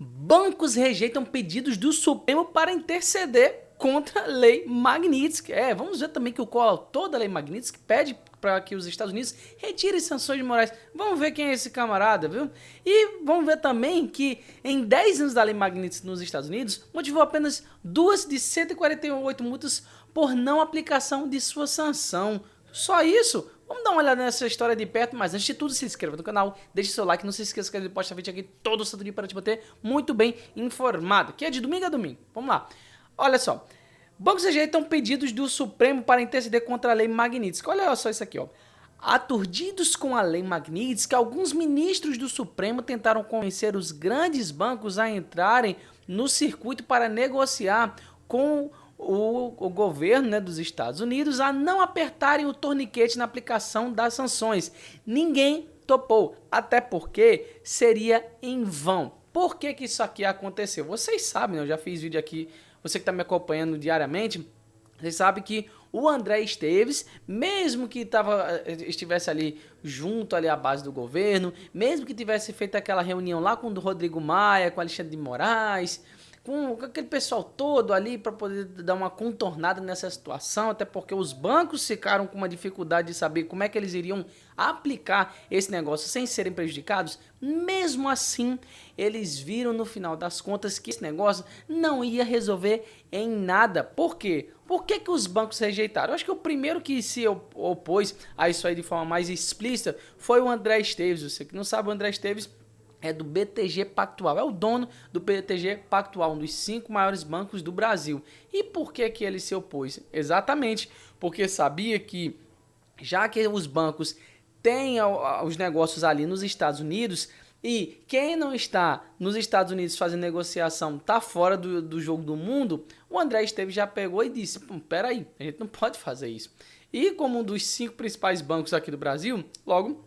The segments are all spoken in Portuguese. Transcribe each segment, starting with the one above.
Bancos rejeitam pedidos do Supremo para interceder contra a lei Magnitsky. Vamos ver também que o coautor da lei Magnitsky pede para que os Estados Unidos retirem sanções morais. Vamos ver quem é esse camarada, viu? E vamos ver também que em 10 anos da lei Magnitsky nos Estados Unidos, motivou apenas 2 de 148 multas por não aplicação de sua sanção. Só isso? Vamos dar uma olhada nessa história de perto, mas antes de tudo, se inscreva no canal, deixe seu like, não se esqueça que ele posta vídeo aqui todo santo dia para te manter muito bem informado, que é de domingo a domingo. Vamos lá. Olha só. Bancos rejeitam pedidos do Supremo para interceder contra a lei Magnitsky. Olha só isso aqui, ó. Aturdidos com a lei Magnitsky, alguns ministros do Supremo tentaram convencer os grandes bancos a entrarem no circuito para negociar com o governo, né, dos Estados Unidos a não apertarem o torniquete na aplicação das sanções. Ninguém topou, até porque seria em vão. Por que que isso aqui aconteceu? Vocês sabem, né? Eu já fiz vídeo aqui, você que está me acompanhando diariamente, vocês sabem que o André Esteves, mesmo que estivesse ali junto ali à base do governo, mesmo que tivesse feito aquela reunião lá com o Rodrigo Maia, com o Alexandre de Moraes, com aquele pessoal todo ali para poder dar uma contornada nessa situação, até porque os bancos ficaram com uma dificuldade de saber como é que eles iriam aplicar esse negócio sem serem prejudicados. Mesmo assim, eles viram no final das contas que esse negócio não ia resolver em nada. Por quê? Por que que os bancos rejeitaram? Eu acho que o primeiro que se opôs a isso aí de forma mais explícita foi o André Esteves. Você que não sabe, o André Esteves é do BTG Pactual, é o dono do BTG Pactual, um dos 5 maiores bancos do Brasil. E por que que ele se opôs? Exatamente porque sabia que, já que os bancos têm os negócios ali nos Estados Unidos, e quem não está nos Estados Unidos fazendo negociação está fora do jogo do mundo, o André Esteves já pegou e disse, peraí, a gente não pode fazer isso. E como um dos 5 principais bancos aqui do Brasil, logo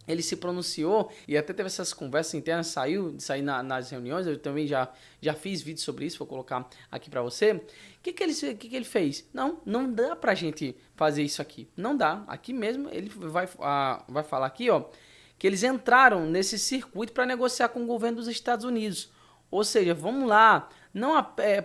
ele se pronunciou e até teve essas conversas internas, saiu nas reuniões, eu também já fiz vídeo sobre isso, vou colocar aqui para você. O que que ele fez? Não dá pra gente fazer isso aqui, não dá. Aqui mesmo ele vai falar aqui, ó, que eles entraram nesse circuito para negociar com o governo dos Estados Unidos. Ou seja, vamos lá,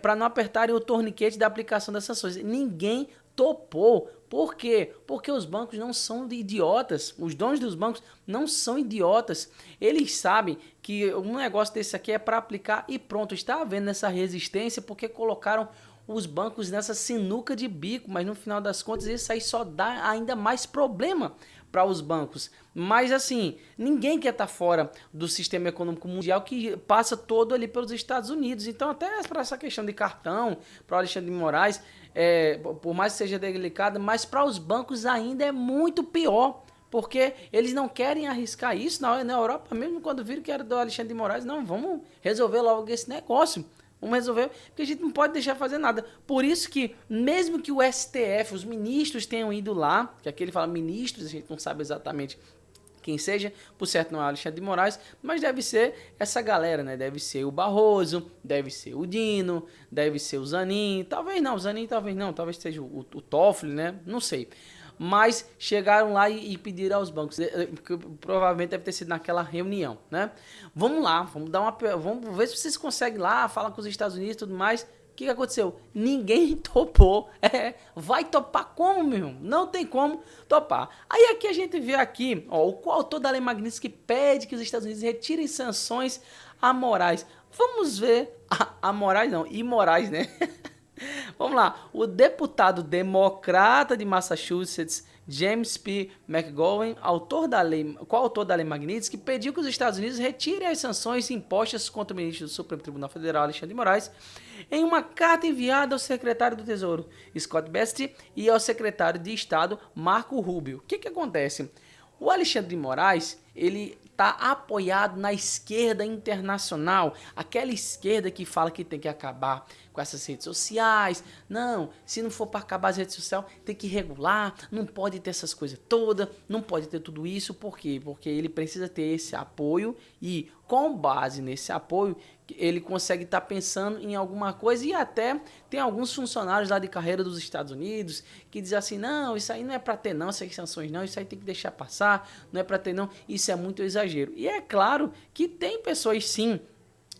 para não apertarem o torniquete da aplicação das sanções. Ninguém topou. Por quê? Porque os bancos não são idiotas. Os donos dos bancos não são idiotas. Eles sabem que um negócio desse aqui é para aplicar e pronto. Está havendo essa resistência porque colocaram os bancos nessa sinuca de bico, mas no final das contas isso aí só dá ainda mais problema para os bancos. Mas assim, ninguém quer estar fora do sistema econômico mundial que passa todo ali pelos Estados Unidos. Então até para essa questão de cartão, para o Alexandre de Moraes, por mais que seja delicado, mas para os bancos ainda é muito pior. Porque eles não querem arriscar isso. Na Europa, mesmo quando viram que era do Alexandre de Moraes, não, vamos resolver logo esse negócio. Vamos resolver, porque a gente não pode deixar fazer nada. Por isso que, mesmo que o STF, os ministros tenham ido lá, que aqui ele fala ministros, a gente não sabe exatamente quem seja, por certo não é o Alexandre de Moraes, mas deve ser essa galera, né? Deve ser o Barroso, deve ser o Dino, deve ser o Zanin, talvez não, o Zanin talvez não, talvez seja o Toffoli, né? Não sei. Mas chegaram lá e pediram aos bancos, que provavelmente deve ter sido naquela reunião, né? Vamos lá, vamos ver se vocês conseguem lá, falar com os Estados Unidos e tudo mais. O que aconteceu? Ninguém topou. Vai topar como, meu irmão? Não tem como topar. Aí aqui a gente vê aqui, ó, o coautor da lei Magnitsky pede que os Estados Unidos retirem sanções amorais. Vamos ver, amorais não, imorais, né? Vamos lá, o deputado democrata de Massachusetts, James P. McGowan, coautor da lei Magnitsky, pediu que os Estados Unidos retirem as sanções impostas contra o ministro do Supremo Tribunal Federal, Alexandre de Moraes, em uma carta enviada ao secretário do Tesouro, Scott Bessent, e ao secretário de Estado, Marco Rubio. O que acontece? O Alexandre de Moraes, ele está apoiado na esquerda internacional, aquela esquerda que fala que tem que acabar com essas redes sociais. Não, se não for para acabar as redes sociais, tem que regular, não pode ter essas coisas todas, não pode ter tudo isso. Por quê? Porque ele precisa ter esse apoio e, com base nesse apoio, ele consegue estar pensando em alguma coisa. E até tem alguns funcionários lá de carreira dos Estados Unidos que dizem assim, não, isso aí não é para ter não, essas sanções não, isso aí tem que deixar passar, não é para ter não, isso é muito exagero. E é claro que tem pessoas sim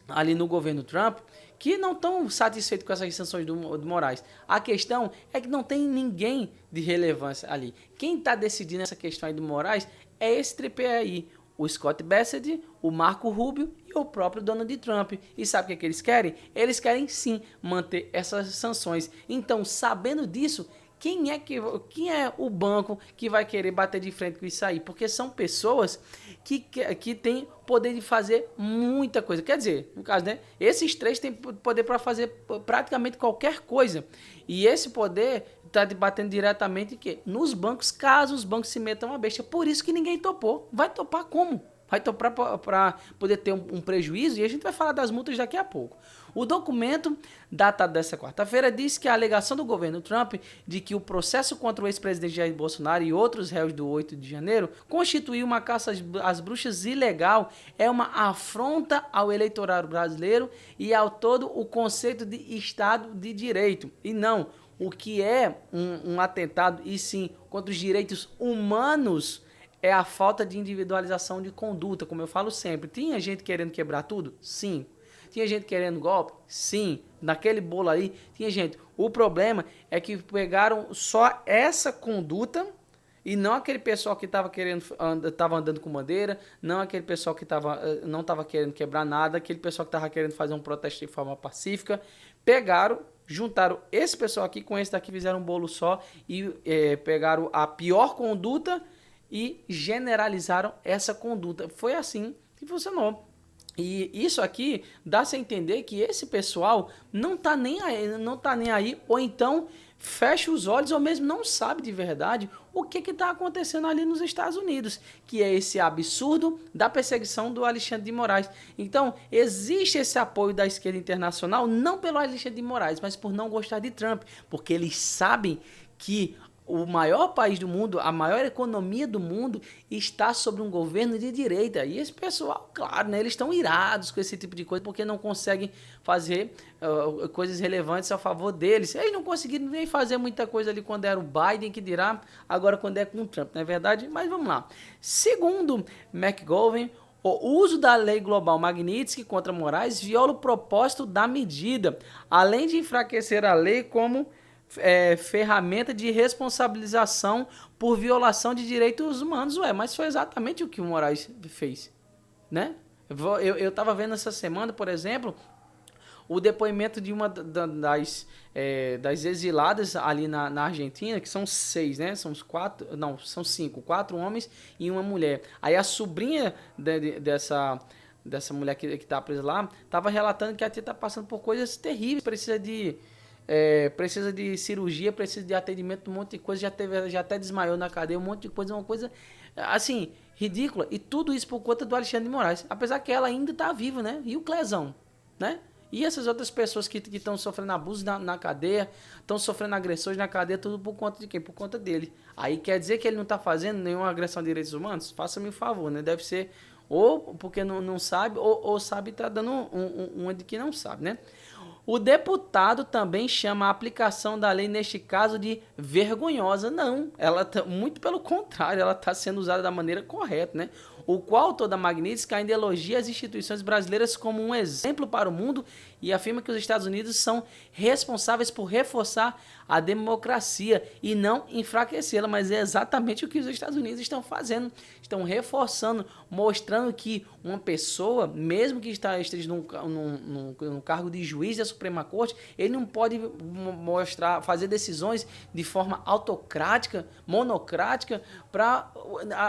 ali no governo Trump que não estão satisfeitos com essas sanções do Moraes. A questão é que não tem ninguém de relevância ali. Quem está decidindo essa questão aí do Moraes é esse tripé aí. O Scott Bessent, o Marco Rubio e o próprio Donald Trump. E sabe o que eles querem? Eles querem sim manter essas sanções. Então, sabendo disso, quem é o banco que vai querer bater de frente com isso aí? Porque são pessoas que têm poder de fazer muita coisa. Quer dizer, no caso, né? Esses três têm poder para fazer praticamente qualquer coisa. E esse poder está batendo diretamente nos bancos, caso os bancos se metam a besta. Por isso que ninguém topou. Vai topar como? Vai topar para poder ter um prejuízo, e a gente vai falar das multas daqui a pouco. O documento, datado dessa quarta-feira, diz que a alegação do governo Trump de que o processo contra o ex-presidente Jair Bolsonaro e outros réus do 8 de janeiro constituiu uma caça às bruxas ilegal é uma afronta ao eleitorado brasileiro e ao todo o conceito de Estado de Direito. E não o que é um atentado, e sim contra os direitos humanos, é a falta de individualização de conduta, como eu falo sempre. Tinha gente querendo quebrar tudo? Sim. Tinha gente querendo golpe? Sim. Naquele bolo aí, tinha gente. O problema é que pegaram só essa conduta e não aquele pessoal que estava andando com bandeira, não aquele pessoal que não estava querendo quebrar nada, aquele pessoal que estava querendo fazer um protesto de forma pacífica. Pegaram, juntaram esse pessoal aqui com esse daqui, fizeram um bolo só e pegaram a pior conduta e generalizaram essa conduta. Foi assim que funcionou. E isso aqui dá-se a entender que esse pessoal não tá nem aí, ou então fecha os olhos, ou mesmo não sabe de verdade o que está acontecendo ali nos Estados Unidos, que é esse absurdo da perseguição do Alexandre de Moraes. Então, existe esse apoio da esquerda internacional, não pelo Alexandre de Moraes, mas por não gostar de Trump, porque eles sabem que o maior país do mundo, a maior economia do mundo está sob um governo de direita. E esse pessoal, claro, né, eles estão irados com esse tipo de coisa porque não conseguem fazer coisas relevantes a favor deles. Eles não conseguiram nem fazer muita coisa ali quando era o Biden, que dirá agora quando é com o Trump, não é verdade? Mas vamos lá. Segundo McGovern, o uso da lei global Magnitsky contra Moraes viola o propósito da medida, além de enfraquecer a lei como ferramenta de responsabilização por violação de direitos humanos. Mas foi exatamente o que o Moraes fez, né? Eu tava vendo essa semana, por exemplo, o depoimento de uma das exiladas ali na Argentina, que são 6, né? São são 5, 4 homens e uma mulher. Aí a sobrinha dessa mulher que tá presa lá, tava relatando que a tia tá passando por coisas terríveis, precisa de cirurgia, precisa de atendimento, um monte de coisa, já até desmaiou na cadeia, um monte de coisa, uma coisa assim, ridícula. E tudo isso por conta do Alexandre de Moraes. Apesar que ela ainda está viva, né? E o Clezão, né? E essas outras pessoas que estão sofrendo abuso na cadeia, estão sofrendo agressões na cadeia, tudo por conta de quem? Por conta dele. Aí quer dizer que ele não está fazendo nenhuma agressão de direitos humanos? Faça-me um favor, né? Deve ser ou porque não sabe, ou sabe e está dando uma de que não sabe, né? O deputado também chama a aplicação da lei, neste caso, de vergonhosa. Não, muito pelo contrário, ela está sendo usada da maneira correta, né? O qual toda Magnitsky ainda elogia as instituições brasileiras como um exemplo para o mundo e afirma que os Estados Unidos são responsáveis por reforçar a democracia e não enfraquecê-la. Mas é exatamente o que os Estados Unidos estão fazendo. Estão reforçando, mostrando que uma pessoa, mesmo que esteja num cargo de juiz da Suprema Corte, ele não pode fazer decisões de forma autocrática, monocrática, para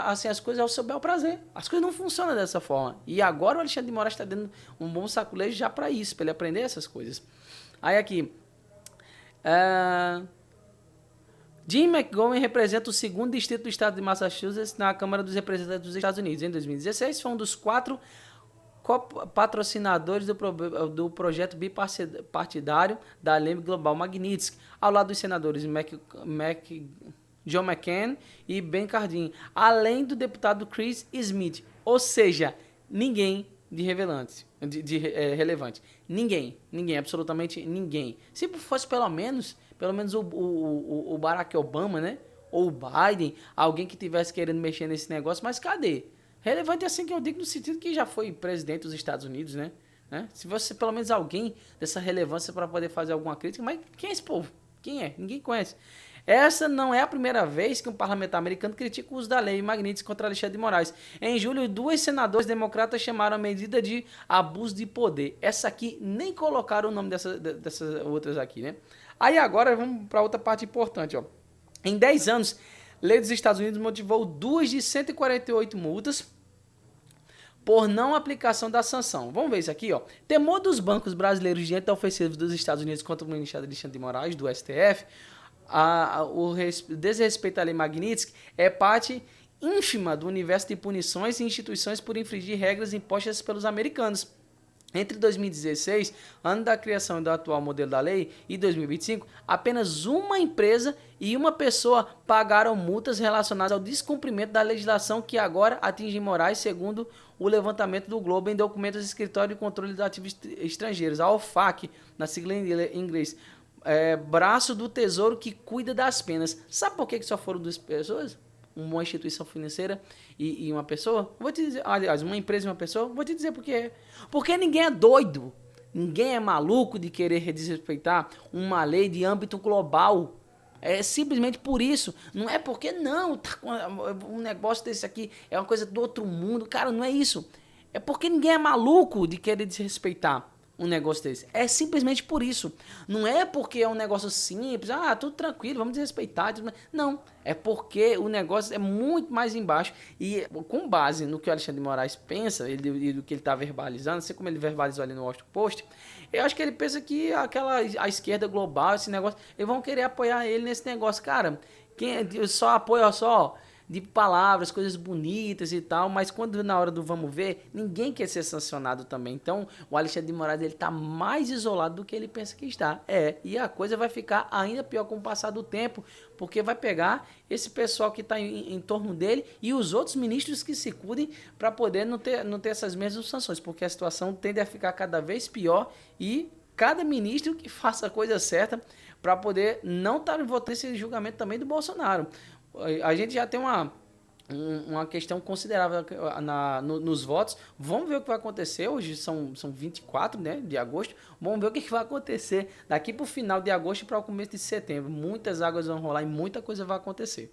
assim, as coisas ao seu bel prazer. As coisas não funcionam dessa forma. E agora o Alexandre de Moraes está dando um bom saculejo já para isso, para ele aprender essas coisas. Aí aqui, Jim McGovern representa o 2º distrito do estado de Massachusetts na Câmara dos Representantes dos Estados Unidos. Em 2016, foi um dos 4 patrocinadores do projeto bipartidário da lei global Magnitsky, ao lado dos senadores John McCain e Ben Cardin, além do deputado Chris Smith. Ou seja, ninguém de relevante. Ninguém, absolutamente ninguém. Se fosse pelo menos o Barack Obama, né? Ou o Biden, alguém que tivesse querendo mexer nesse negócio, mas cadê? Relevante assim que eu digo no sentido que já foi presidente dos Estados Unidos, né? né? Se você, pelo menos alguém dessa relevância para poder fazer alguma crítica, mas quem é esse povo? Quem é? Ninguém conhece. Essa não é a primeira vez que um parlamentar americano critica o uso da lei Magnitsky contra Alexandre de Moraes. Em julho, 2 senadores democratas chamaram a medida de abuso de poder. Essa aqui nem colocaram o nome dessas outras aqui, né? Aí agora vamos para outra parte importante, ó. Em 10 anos, a lei dos Estados Unidos motivou 2 de 148 multas por não aplicação da sanção. Vamos ver isso aqui, ó. Temor dos bancos brasileiros diante da ofensiva dos Estados Unidos contra o ministro Alexandre de Moraes, do STF, o desrespeito à lei Magnitsky é parte ínfima do universo de punições e instituições por infringir regras impostas pelos americanos. Entre 2016, ano da criação do atual modelo da lei, e 2025, apenas uma empresa e uma pessoa pagaram multas relacionadas ao descumprimento da legislação que agora atinge Moraes, segundo o levantamento do Globo em documentos do Escritório de Controle de Ativos Estrangeiros, a OFAC, na sigla em inglês. Braço do Tesouro que cuida das penas. Sabe por que só foram 2 pessoas? Uma instituição financeira e uma pessoa? Vou te dizer, aliás, uma empresa e uma pessoa? Vou te dizer por quê. Porque ninguém é doido, ninguém é maluco de querer desrespeitar uma lei de âmbito global. É simplesmente por isso. Não é porque não, tá, um negócio desse aqui é uma coisa do outro mundo. Cara, não é isso. É porque ninguém é maluco de querer desrespeitar um negócio desse. É simplesmente por isso. Não é porque é um negócio simples, tudo tranquilo, vamos desrespeitar. Não, é porque o negócio é muito mais embaixo e com base no que o Alexandre de Moraes pensa e do que ele está verbalizando, assim como ele verbalizou ali no Washington Post, eu acho que ele pensa que a esquerda global, esse negócio, eles vão querer apoiar ele nesse negócio. Cara, quem só apoia só de palavras, coisas bonitas e tal, mas quando na hora do vamos ver, ninguém quer ser sancionado também. Então, o Alexandre de Moraes, ele tá mais isolado do que ele pensa que está. E a coisa vai ficar ainda pior com o passar do tempo, porque vai pegar esse pessoal que está em torno dele e os outros ministros que se cuidem para poder não ter essas mesmas sanções, porque a situação tende a ficar cada vez pior e cada ministro que faça a coisa certa para poder não estar votando esse julgamento também do Bolsonaro. A gente já tem uma questão considerável nos votos. Vamos ver o que vai acontecer. Hoje são 24, né, de agosto. Vamos ver o que vai acontecer daqui para o final de agosto e para o começo de setembro. Muitas águas vão rolar e muita coisa vai acontecer.